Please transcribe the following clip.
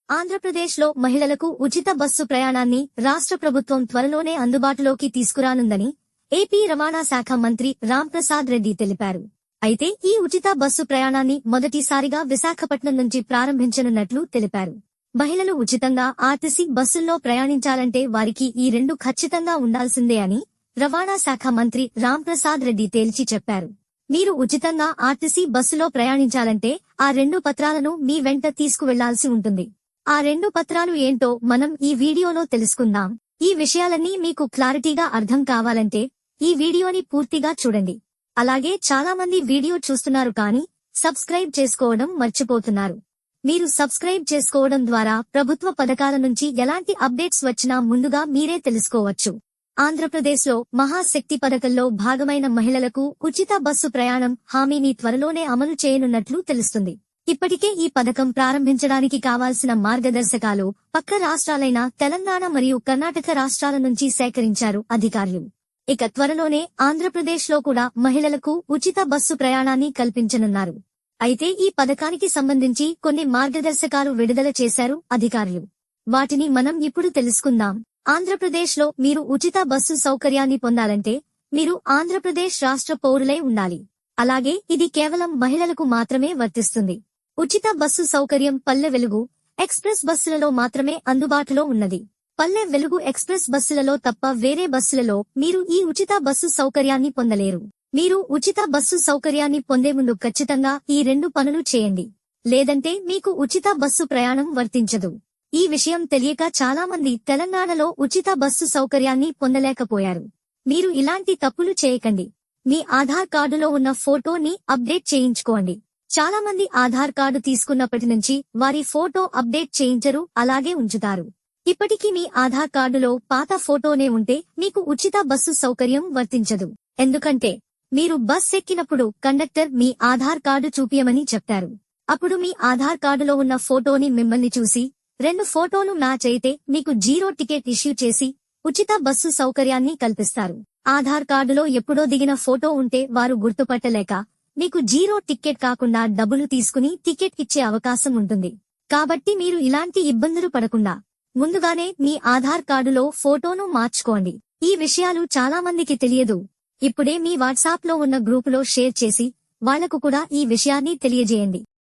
ఆంధ్రప్రదేశ్లో మహిళలకు ఉచిత బస్సు ప్రయాణాన్ని రాష్ట్ర ప్రభుత్వం త్వరలోనే అందుబాటులోకి తీసుకురానుందని ఏపీ రవాణా శాఖ మంత్రి రాంప్రసాద్ రెడ్డి తెలిపారు. అయితే ఈ ఉచిత బస్సు ప్రయాణాన్ని మొదటిసారిగా విశాఖపట్నం నుంచి ప్రారంభించనున్నట్లు తెలిపారు. మహిళలు ఉచితంగా ఆర్టీసీ బస్సుల్లో ప్రయాణించాలంటే వారికి ఈ రెండు ఖచ్చితంగా ఉండాల్సిందే అని రవాణా శాఖ మంత్రి రాంప్రసాద్ రెడ్డి తేల్చి చెప్పారు. మీరు ఉచితంగా ఆర్టీసీ బస్సులో ప్రయాణించాలంటే ఆ రెండు పత్రాలను మీ వెంట తీసుకువెళ్లాల్సి ఉంటుంది. ఆ రెండు పత్రాలు ఏంటో మనం ఈ వీడియోలో తెలుసుకుందాం. ఈ విషయాలన్నీ మీకు క్లారిటీగా అర్థం కావాలంటే ఈ వీడియోని పూర్తిగా చూడండి. అలాగే చాలా మంది వీడియో చూస్తున్నారు కానీ సబ్స్క్రైబ్ చేసుకోవడం మర్చిపోతున్నారు. మీరు సబ్స్క్రైబ్ చేసుకోవడం ద్వారా ప్రభుత్వ పథకాల నుంచి ఎలాంటి అప్డేట్స్ వచ్చినా ముందుగా మీరే తెలుసుకోవచ్చు. ఆంధ్రప్రదేశ్లో మహాశక్తి పథకంలో భాగమైన మహిళలకు ఉచిత బస్సు ప్రయాణం హామీని త్వరలోనే అమలు చేయనున్నట్లు తెలుస్తుంది. ఇప్పటికే ఈ పథకం ప్రారంభించడానికి కావాల్సిన మార్గదర్శకాలు పక్క రాష్ట్రాలైన తెలంగాణ మరియు కర్ణాటక రాష్ట్రాల నుంచి సేకరించారు అధికారులు. ఇక త్వరలోనే ఆంధ్రప్రదేశ్లో కూడా మహిళలకు ఉచిత బస్సు ప్రయాణాన్ని కల్పించనున్నారు. అయితే ఈ పథకానికి సంబంధించి కొన్ని మార్గదర్శకాలు విడుదల చేశారు అధికారులు. వాటిని మనం ఇప్పుడు తెలుసుకుందాం. ఆంధ్రప్రదేశ్లో మీరు ఉచిత బస్సు సౌకర్యాన్ని పొందాలంటే మీరు ఆంధ్రప్రదేశ్ రాష్ట్ర పౌరులై ఉండాలి. అలాగే ఇది కేవలం మహిళలకు మాత్రమే వర్తిస్తుంది. ఉచిత బస్సు సౌకర్యం పల్లె వెలుగు ఎక్స్ప్రెస్ బస్సులలో మాత్రమే అందుబాటులో ఉన్నది. పల్లె వెలుగు ఎక్స్ప్రెస్ బస్సులలో తప్ప వేరే బస్సులలో మీరు ఈ ఉచిత బస్సు సౌకర్యాన్ని పొందలేరు. మీరు ఉచిత బస్సు సౌకర్యాన్ని పొందే ముందు ఖచ్చితంగా ఈ రెండు పనులు చేయండి. లేదంటే మీకు ఉచిత బస్సు ప్రయాణం వర్తించదు. ఈ విషయం తెలియక చాలా మంది తెలంగాణలో ఉచిత బస్సు సౌకర్యాన్ని పొందలేకపోయారు. మీరు ఇలాంటి తప్పులు చేయకండి. మీ ఆధార్ కార్డులో ఉన్న ఫోటోని అప్డేట్ చేయించుకోండి. చాలా మంది ఆధార్ కార్డు తీసుకున్నప్పటి నుంచి వారి ఫోటో అప్డేట్ చేయించరు, అలాగే ఉంచుతారు. ఇప్పటికీ మీ ఆధార్ కార్డులో పాత ఫోటోనే ఉంటే మీకు ఉచిత బస్సు సౌకర్యం వర్తించదు. ఎందుకంటే మీరు బస్ ఎక్కినప్పుడు కండక్టర్ మీ ఆధార్ కార్డు చూపియమని చెప్తారు. అప్పుడు మీ ఆధార్ కార్డులో ఉన్న ఫోటోని మిమ్మల్ని చూసి రెండు ఫోటోలు మ్యాచ్ అయితే మీకు 0 టికెట్ ఇష్యూ చేసి ఉచిత బస్సు సౌకర్యాన్ని కల్పిస్తారు. ఆధార్ కార్డులో ఎప్పుడో దిగిన ఫోటో ఉంటే వారు గుర్తుపట్టలేక మీకు 0 టికెట్ కాకుండా డబ్బులు తీసుకుని టికెట్ ఇచ్చే అవకాశం ఉంటుంది. కాబట్టి మీరు ఇలాంటి ఇబ్బందులు పడకుండా ముందుగానే మీ ఆధార్ కార్డులో ఫోటోను మార్చుకోండి. ఈ విషయాలు చాలా మందికి తెలియదు. ఇప్పుడే మీ వాట్సాప్ లో ఉన్న గ్రూపులో షేర్ చేసి వాళ్లకు కూడా ఈ విషయాన్ని తెలియజేయండి.